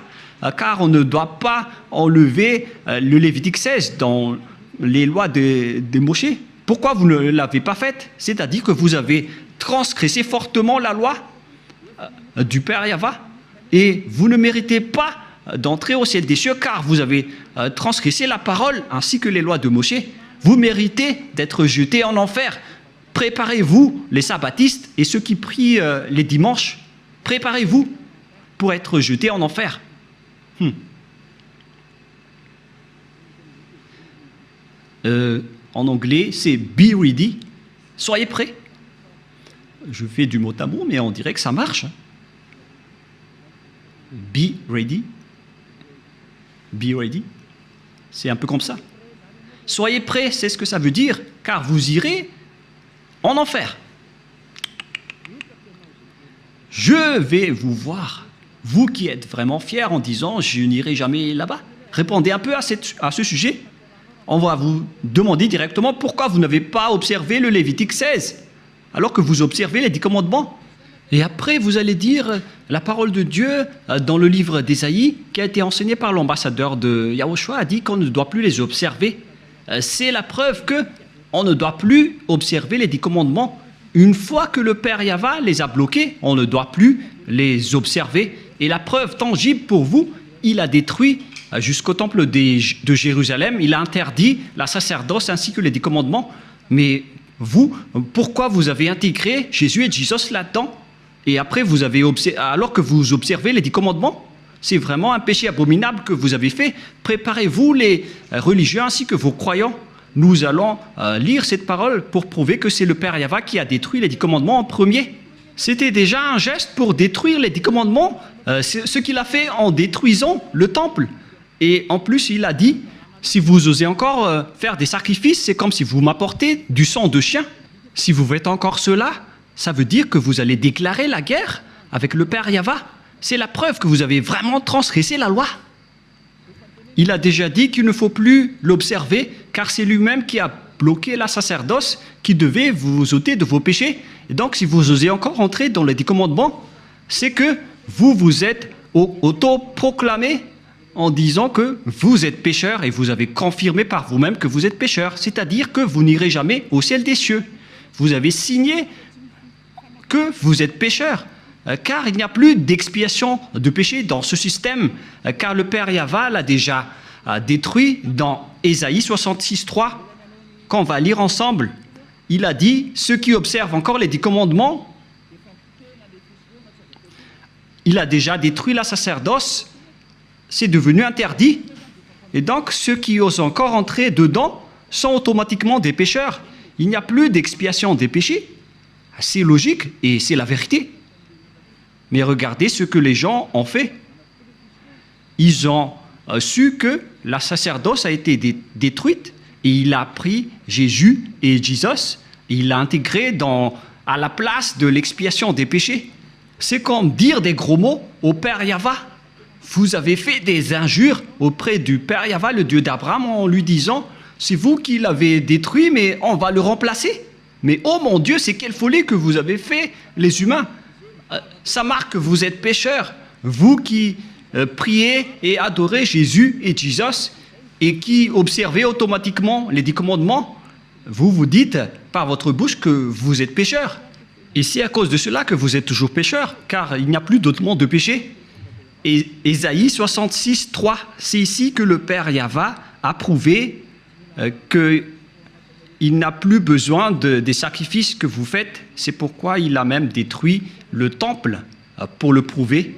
Car on ne doit pas enlever le Lévitique 16 dans les lois de Moshe. Pourquoi vous ne l'avez pas fait? C'est-à-dire que vous avez transgressé fortement la loi du Père Yahva et vous ne méritez pas d'entrer au ciel des cieux car vous avez transgressé la parole ainsi que les lois de Moshe. Vous méritez d'être jetés en enfer. Préparez-vous, les sabbatistes et ceux qui prient les dimanches, préparez-vous pour être jetés en enfer. En anglais, c'est be ready. Soyez prêts. Je fais du mot à mot, mais on dirait que ça marche. Be ready. Be ready. C'est un peu comme ça. Soyez prêts, c'est ce que ça veut dire, car vous irez en enfer. Je vais vous voir, vous qui êtes vraiment fiers en disant « je n'irai jamais là-bas ». Répondez un peu à ce sujet. On va vous demander directement pourquoi vous n'avez pas observé le Lévitique 16, alors que vous observez les 10 commandements. Et après, vous allez dire la parole de Dieu dans le livre d'Ésaïe, qui a été enseigné par l'ambassadeur de Yahushua, a dit qu'on ne doit plus les observer. C'est la preuve qu'on ne doit plus observer les 10 commandements. Une fois que le Père Yahva les a bloqués, on ne doit plus les observer. Et la preuve tangible pour vous, il a détruit jusqu'au temple de Jérusalem, il a interdit la sacerdoce ainsi que les 10 commandements. Mais vous, pourquoi vous avez intégré Jésus et Jesus là-dedans? Et après, alors que vous observez les 10 commandements, c'est vraiment un péché abominable que vous avez fait. Préparez-vous, les religieux ainsi que vos croyants. Nous allons lire cette parole pour prouver que c'est le Père Yahva qui a détruit les 10 commandements en premier. C'était déjà un geste pour détruire les 10 commandements, ce qu'il a fait en détruisant le temple. Et en plus, il a dit, si vous osez encore faire des sacrifices, c'est comme si vous m'apportez du sang de chien. Si vous faites encore cela, ça veut dire que vous allez déclarer la guerre avec le Père Yahva. C'est la preuve que vous avez vraiment transgressé la loi. Il a déjà dit qu'il ne faut plus l'observer, car c'est lui-même qui a bloqué la sacerdoce, qui devait vous ôter de vos péchés. Et donc, si vous osez encore entrer dans les 10 commandements, c'est que vous vous êtes auto-proclamé en disant que vous êtes pécheur et vous avez confirmé par vous-même que vous êtes pécheur. C'est-à-dire que vous n'irez jamais au ciel des cieux. Vous avez signé que vous êtes pécheur. Car il n'y a plus d'expiation de péché dans ce système, car le Père Yahva l'a déjà détruit dans Ésaïe 66, 3, qu'on va lire ensemble. Il a dit, ceux qui observent encore les 10 commandements, il a déjà détruit la sacerdoce, c'est devenu interdit, et donc ceux qui osent encore entrer dedans sont automatiquement des pécheurs. Il n'y a plus d'expiation des péchés, c'est logique et c'est la vérité. Mais regardez ce que les gens ont fait. Ils ont su que la sacerdoce a été détruite et il a pris Jésus et Jesus il l'a intégré à la place de l'expiation des péchés. C'est comme dire des gros mots au Père Yahva. Vous avez fait des injures auprès du Père Yahva, le Dieu d'Abraham, en lui disant « C'est vous qui l'avez détruit, mais on va le remplacer. » Mais oh mon Dieu, c'est quelle folie que vous avez fait, les humains. Ça marque que vous êtes pécheurs. Vous qui priez et adorez Jésus et Jesus et qui observez automatiquement les 10 commandements, vous vous dites par votre bouche que vous êtes pécheurs. Et c'est à cause de cela que vous êtes toujours pécheurs, car il n'y a plus d'autre monde de péché. Et Ésaïe 66, 3, c'est ici que le Père Yahva a prouvé qu'il n'a plus besoin des sacrifices que vous faites. C'est pourquoi il a même détruit le temple pour le prouver.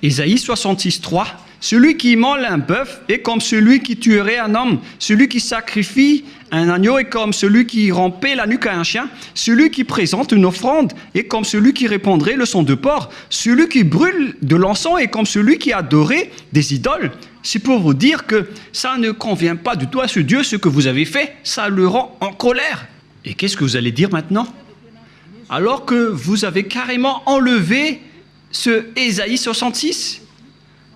Ésaïe 66, 3, celui qui immole un bœuf est comme celui qui tuerait un homme. Celui qui sacrifie un agneau est comme celui qui rampait la nuque à un chien. Celui qui présente une offrande est comme celui qui répandrait le sang de porc. Celui qui brûle de l'encens est comme celui qui adorait des idoles. C'est pour vous dire que ça ne convient pas du tout à ce Dieu, ce que vous avez fait. Ça le rend en colère. Et qu'est-ce que vous allez dire maintenant? Alors que vous avez carrément enlevé ce Ésaïe 66,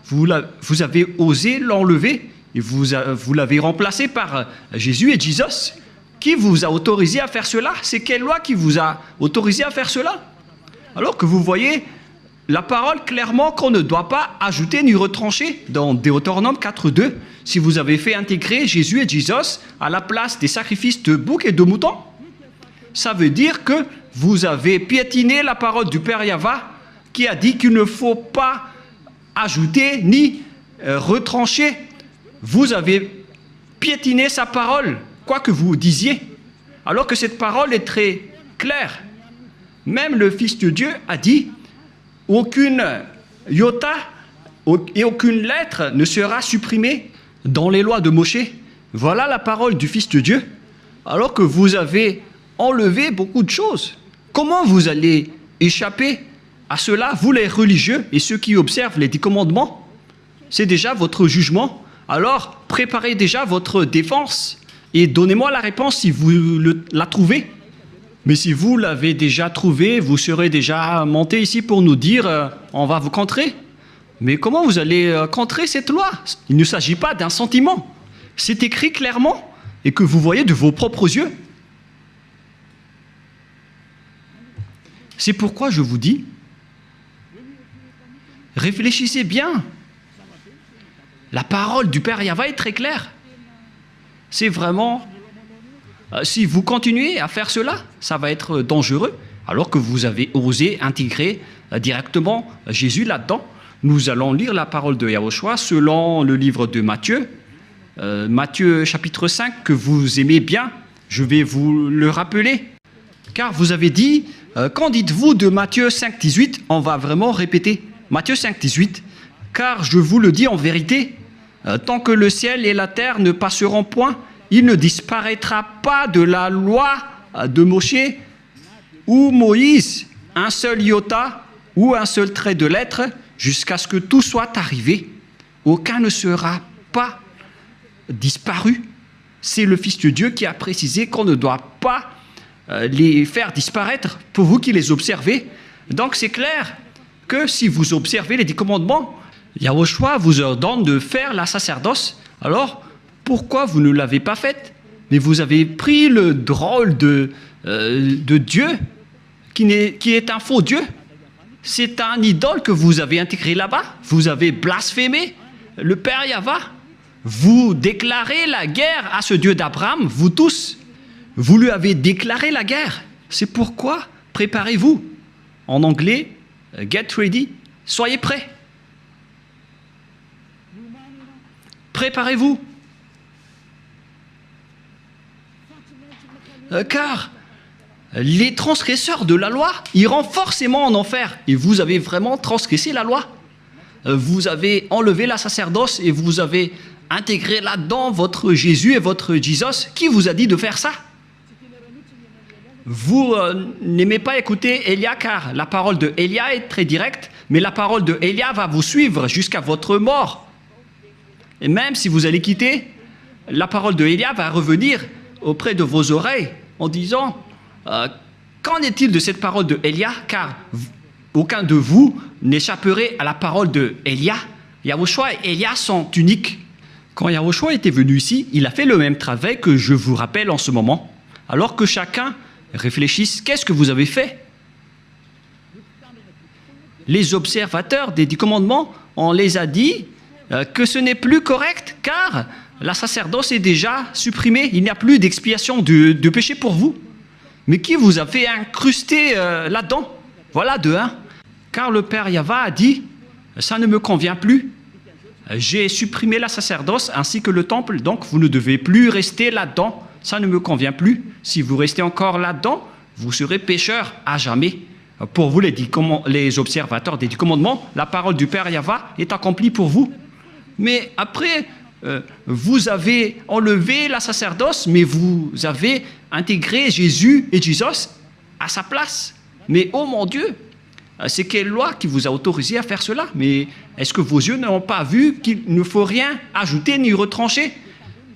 vous avez osé l'enlever et vous l'avez remplacé par Jésus et Jesus. Qui vous a autorisé à faire cela? C'est quelle loi qui vous a autorisé à faire cela? Alors que vous voyez la parole clairement qu'on ne doit pas ajouter ni retrancher dans Deutéronome 4.2. Si vous avez fait intégrer Jésus et Jesus à la place des sacrifices de boucs et de moutons, ça veut dire que vous avez piétiné la parole du Père Yahva qui a dit qu'il ne faut pas ajouter ni retrancher. Vous avez piétiné sa parole, quoi que vous disiez, alors que cette parole est très claire. Même le Fils de Dieu a dit « Aucune iota et aucune lettre ne sera supprimée dans les lois de Moshe. » Voilà la parole du Fils de Dieu, alors que vous avez enlevé beaucoup de choses. Comment vous allez échapper à cela, vous les religieux et ceux qui observent les 10 commandements? C'est déjà votre jugement. Alors, préparez déjà votre défense et donnez-moi la réponse si vous la trouvez. Mais si vous l'avez déjà trouvé, vous serez déjà monté ici pour nous dire on va vous contrer. Mais comment vous allez contrer cette loi? Il ne s'agit pas d'un sentiment. C'est écrit clairement et que vous voyez de vos propres yeux. C'est pourquoi je vous dis, réfléchissez bien. La parole du Père Yahva est très claire. C'est vraiment... si vous continuez à faire cela, ça va être dangereux, alors que vous avez osé intégrer directement Jésus là-dedans. Nous allons lire la parole de Yahushua selon le livre de Matthieu. Matthieu chapitre 5, que vous aimez bien, je vais vous le rappeler. Car vous avez dit, qu'en dites-vous de Matthieu 5, 18? On va vraiment répéter. Matthieu 5, 18. Car je vous le dis en vérité, tant que le ciel et la terre ne passeront point, il ne disparaîtra pas de la loi de Moshe ou Moïse un seul iota ou un seul trait de lettre jusqu'à ce que tout soit arrivé. Aucun ne sera pas disparu. C'est le Fils de Dieu qui a précisé qu'on ne doit pas les faire disparaître pour vous qui les observez. Donc c'est clair que si vous observez les 10 commandements, Yahushua vous ordonne de faire la sacerdoce. Alors, pourquoi vous ne l'avez pas faite? Mais vous avez pris le drôle de Dieu qui est un faux Dieu. C'est un idole que vous avez intégré là-bas. Vous avez blasphémé le Père Yahva. Vous déclarez la guerre à ce Dieu d'Abraham, vous tous. Vous lui avez déclaré la guerre. C'est pourquoi préparez-vous. En anglais, get ready, soyez prêts. Préparez-vous. Car les transgresseurs de la loi iront forcément en enfer. Et vous avez vraiment transgressé la loi. Vous avez enlevé la sacerdoce et vous avez intégré là-dedans votre Jésus et votre Jesus. Qui vous a dit de faire ça? Vous n'aimez pas écouter Élia car la parole de Élia est très directe, mais la parole de Élia va vous suivre jusqu'à votre mort. Et même si vous allez quitter, la parole de Élia va revenir auprès de vos oreilles en disant qu'en est-il de cette parole de Élia? Car aucun de vous n'échapperait à la parole de Élia. Yahushua et Élia sont uniques. Quand Yahushua était venu ici, il a fait le même travail que je vous rappelle en ce moment. Alors que chacun réfléchisse, qu'est-ce que vous avez fait? Les observateurs des 10 commandements, on les a dit que ce n'est plus correct car la sacerdoce est déjà supprimée. Il n'y a plus d'expiation de péché pour vous. Mais qui vous a fait incruster là-dedans? Voilà de un. Car le Père Yahva a dit, ça ne me convient plus. J'ai supprimé la sacerdoce ainsi que le temple, donc vous ne devez plus rester là-dedans. Ça ne me convient plus. Si vous restez encore là-dedans, vous serez pécheur à jamais. Pour vous, les observateurs des 10 commandements, la parole du Père Yahva est accomplie pour vous. Mais après, vous avez enlevé la sacerdoce, mais vous avez intégré Jésus et Jesus à sa place. Mais oh mon Dieu, c'est quelle loi qui vous a autorisé à faire cela? Mais est-ce que vos yeux n'ont pas vu qu'il ne faut rien ajouter ni retrancher?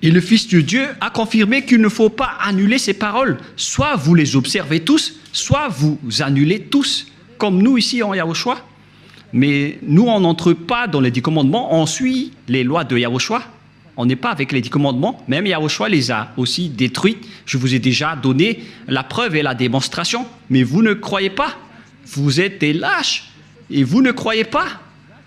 Et le Fils de Dieu a confirmé qu'il ne faut pas annuler ces paroles. Soit vous les observez tous, soit vous annulez tous, comme nous ici en Yahushua. Mais nous, on n'entre pas dans les 10 commandements, on suit les lois de Yahushua. On n'est pas avec les 10 commandements, même Yahushua les a aussi détruits. Je vous ai déjà donné la preuve et la démonstration, mais vous ne croyez pas. Vous êtes des lâches et vous ne croyez pas.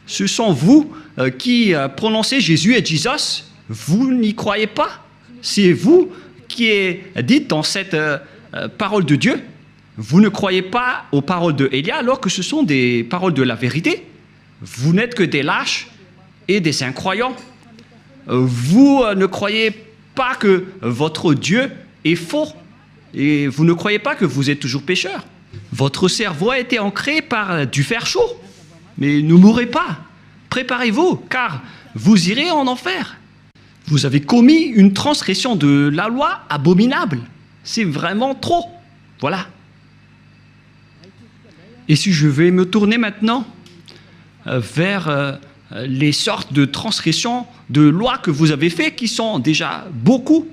Ce sont vous qui prononcez Jésus et Jesus. Vous n'y croyez pas. C'est vous qui êtes dit dans cette parole de Dieu. Vous ne croyez pas aux paroles de Élia alors que ce sont des paroles de la vérité. Vous n'êtes que des lâches et des incroyants. Vous ne croyez pas que votre Dieu est faux et vous ne croyez pas que vous êtes toujours pécheur. Votre cerveau a été ancré par du fer chaud. Mais ne mourrez pas. Préparez-vous car vous irez en enfer. Vous avez commis une transgression de la loi abominable. C'est vraiment trop. Voilà. Et si je vais me tourner maintenant vers les sortes de transgressions de lois que vous avez fait, qui sont déjà beaucoup,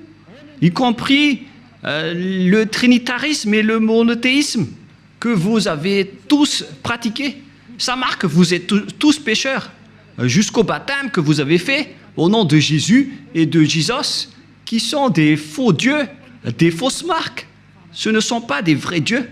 y compris le trinitarisme et le monothéisme que vous avez tous pratiqués. Ça marque que vous êtes tous pécheurs, jusqu'au baptême que vous avez fait au nom de Jésus et de Jesus, qui sont des faux dieux, des fausses marques. Ce ne sont pas des vrais dieux.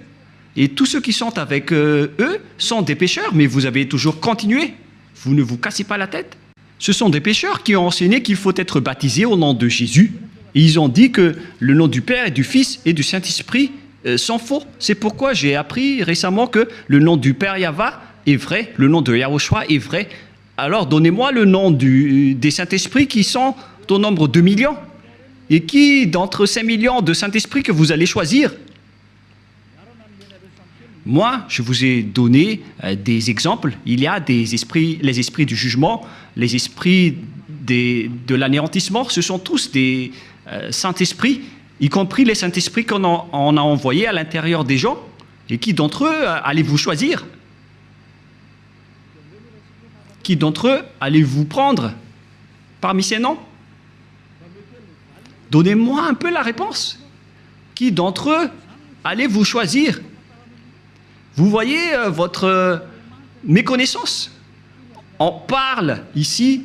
Et tous ceux qui sont avec eux sont des pécheurs, mais vous avez toujours continué. Vous ne vous cassez pas la tête. Ce sont des pécheurs qui ont enseigné qu'il faut être baptisé au nom de Jésus. Et ils ont dit que le nom du Père et du Fils et du Saint-Esprit sont faux. C'est pourquoi j'ai appris récemment que le nom du Père Yahva est vrai, le nom de Yahushua est vrai. Alors donnez-moi le nom des Saint-Esprits qui sont au nombre de millions. Et qui d'entre ces millions de Saint-Esprit que vous allez choisir? Moi, je vous ai donné des exemples. Il y a des esprits, les esprits du jugement, les esprits de l'anéantissement. Ce sont tous des Saint-Esprits, y compris les Saint-Esprits qu'on a envoyés à l'intérieur des gens. Et qui d'entre eux allez-vous choisir? Qui d'entre eux allez-vous prendre parmi ces noms? Donnez-moi un peu la réponse. Qui d'entre eux allez-vous choisir? Vous voyez votre méconnaissance. On parle ici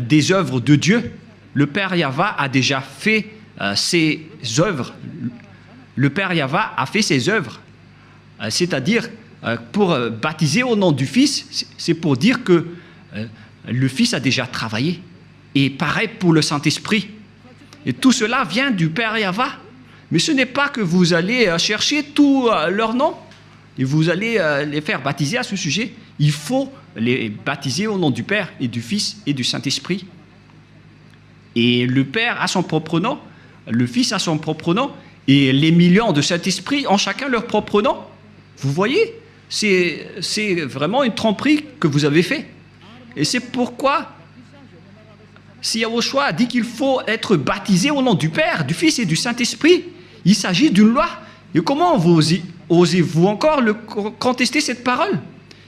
des œuvres de Dieu. Le Père Yahva a déjà fait ses œuvres. Le Père Yahva a fait ses œuvres. C'est-à-dire, pour baptiser au nom du Fils, c'est pour dire que le Fils a déjà travaillé. Et pareil pour le Saint-Esprit. Et tout cela vient du Père Yahva. Mais ce n'est pas que vous allez chercher tous leurs noms et vous allez les faire baptiser à ce sujet. Il faut les baptiser au nom du Père et du Fils et du Saint-Esprit. Et le Père a son propre nom, le Fils a son propre nom, et les millions de Saint-Esprit ont chacun leur propre nom. Vous voyez, c'est vraiment une tromperie que vous avez fait. Et c'est pourquoi, si Yahushua a dit qu'il faut être baptisé au nom du Père, du Fils et du Saint-Esprit, il s'agit d'une loi. Et comment osez-vous encore contester cette parole?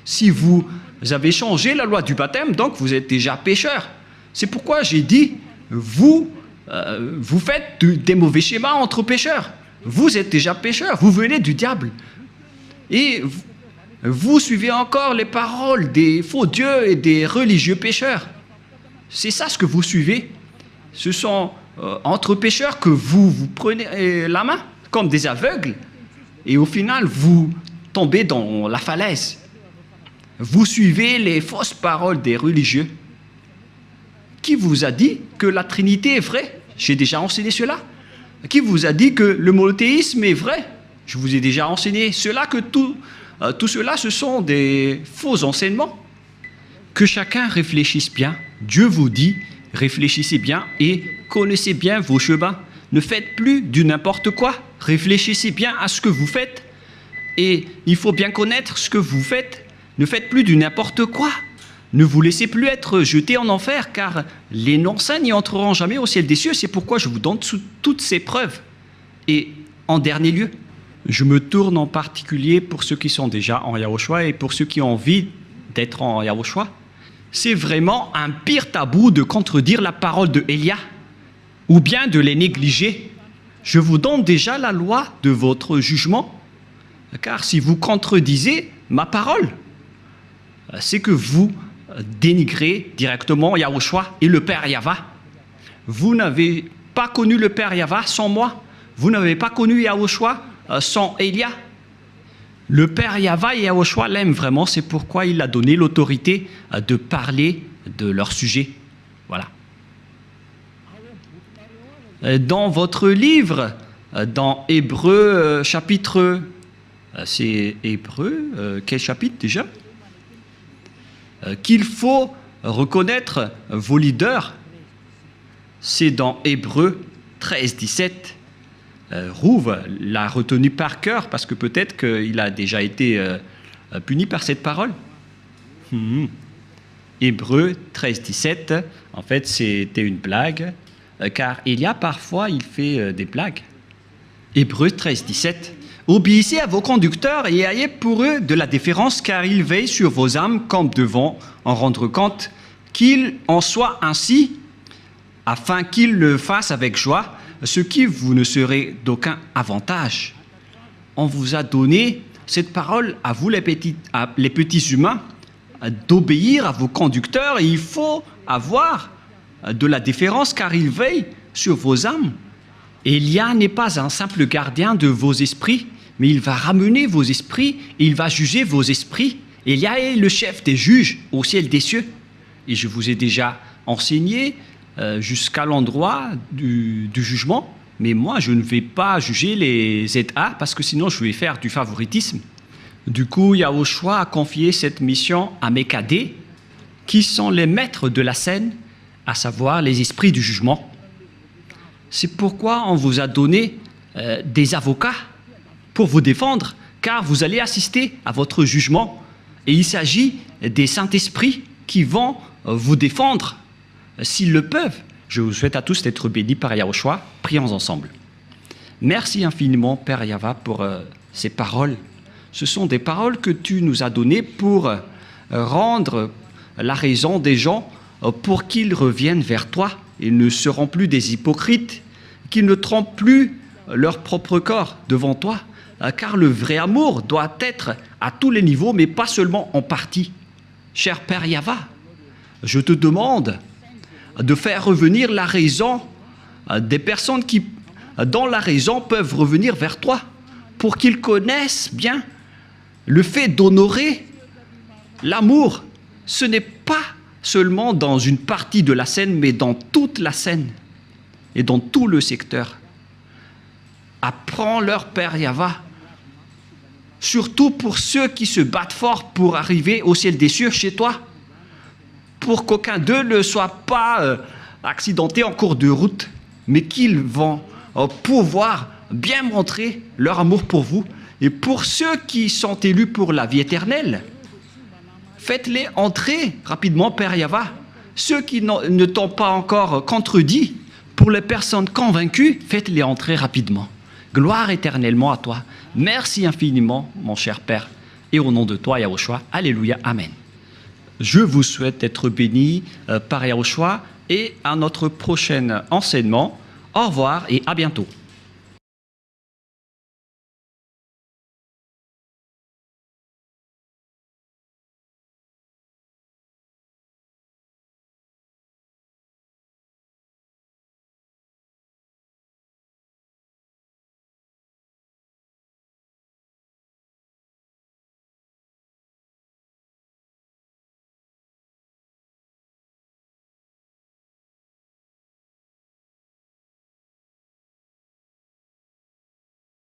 Si vous avez changé la loi du baptême, donc vous êtes déjà pécheur. C'est pourquoi j'ai dit, vous faites des mauvais schémas entre pécheurs. Vous êtes déjà pécheur, vous venez du diable. Et vous suivez encore les paroles des faux dieux et des religieux pécheurs. C'est ça ce que vous suivez. Ce sont entre pécheurs que vous prenez la main, comme des aveugles, et au final, vous tombez dans la falaise. Vous suivez les fausses paroles des religieux. Qui vous a dit que la Trinité est vraie? J'ai déjà enseigné cela. Qui vous a dit que le monothéisme est vrai? Je vous ai déjà enseigné cela, que tout cela, ce sont des faux enseignements. Que chacun réfléchisse bien. Dieu vous dit, réfléchissez bien et connaissez bien vos chemins. Ne faites plus du n'importe quoi. Réfléchissez bien à ce que vous faites. Et il faut bien connaître ce que vous faites. Ne faites plus du n'importe quoi. Ne vous laissez plus être jeté en enfer, car les non-saints n'y entreront jamais au ciel des cieux. C'est pourquoi je vous donne toutes ces preuves. Et en dernier lieu, je me tourne en particulier pour ceux qui sont déjà en Yahushua et pour ceux qui ont envie d'être en Yahushua. C'est vraiment un pire tabou de contredire la parole de Élia ou bien de les négliger. Je vous donne déjà la loi de votre jugement, car si vous contredisez ma parole, c'est que vous dénigrez directement Yahushua et le Père Yahva. Vous n'avez pas connu le Père Yahva sans moi. Vous n'avez pas connu Yahushua sans Élia. Le Père Yahva et Yahushua l'aiment vraiment, c'est pourquoi il a donné l'autorité de parler de leur sujet. Voilà. Dans votre livre, dans Hébreux chapitre... c'est Hébreux, quel chapitre déjà? Qu'il faut reconnaître vos leaders, c'est dans Hébreux 13, 17. Rouve l'a retenu par cœur parce que peut-être qu'il a déjà été puni par cette parole. Hébreux 13, 17, en fait c'était une blague, car il y a parfois, il fait des blagues. Hébreux 13, 17. Obéissez à vos conducteurs et ayez pour eux de la déférence, car ils veillent sur vos âmes comme devant en rendre compte, qu'il en soit ainsi, afin qu'ils le fassent avec joie, ce qui vous ne serait d'aucun avantage. On vous a donné cette parole à vous les petits humains, d'obéir à vos conducteurs, et il faut avoir de la déférence, car ils veillent sur vos âmes. Élia n'est pas un simple gardien de vos esprits, mais il va ramener vos esprits et il va juger vos esprits. Élia est le chef des juges au ciel des cieux. Et je vous ai déjà enseigné jusqu'à l'endroit du jugement, mais moi je ne vais pas juger les ZA parce que sinon je vais faire du favoritisme. Du coup, Yahushua a confié cette mission à mes cadets, qui sont les maîtres de la scène, à savoir les esprits du jugement. C'est pourquoi on vous a donné des avocats pour vous défendre, car vous allez assister à votre jugement. Et il s'agit des Saint-Esprits qui vont vous défendre s'ils le peuvent. Je vous souhaite à tous d'être bénis par Yahushua. Prions ensemble. Merci infiniment, Père Yahva, pour ces paroles. Ce sont des paroles que tu nous as données pour rendre la raison des gens pour qu'ils reviennent vers toi. Ils ne seront plus des hypocrites, qu'ils ne trompent plus leur propre corps devant toi, car le vrai amour doit être à tous les niveaux, mais pas seulement en partie. Cher Père Yahva, je te demande de faire revenir la raison des personnes qui, dans la raison, peuvent revenir vers toi, pour qu'ils connaissent bien le fait d'honorer l'amour. Ce n'est pas seulement dans une partie de la scène, mais dans toute la scène et dans tout le secteur. Apprends-leur, Père Yahva, surtout pour ceux qui se battent fort pour arriver au ciel des cieux chez toi, pour qu'aucun d'eux ne soit pas accidenté en cours de route, mais qu'ils vont pouvoir bien montrer leur amour pour vous. Et pour ceux qui sont élus pour la vie éternelle, faites-les entrer rapidement, Père Yahva. Ceux qui ne t'ont pas encore contredit, pour les personnes convaincues, faites-les entrer rapidement. Gloire éternellement à toi. Merci infiniment, mon cher Père. Et au nom de toi, Yahushua, Alléluia, Amen. Je vous souhaite d'être bénis par Yahushua et à notre prochain enseignement. Au revoir et à bientôt.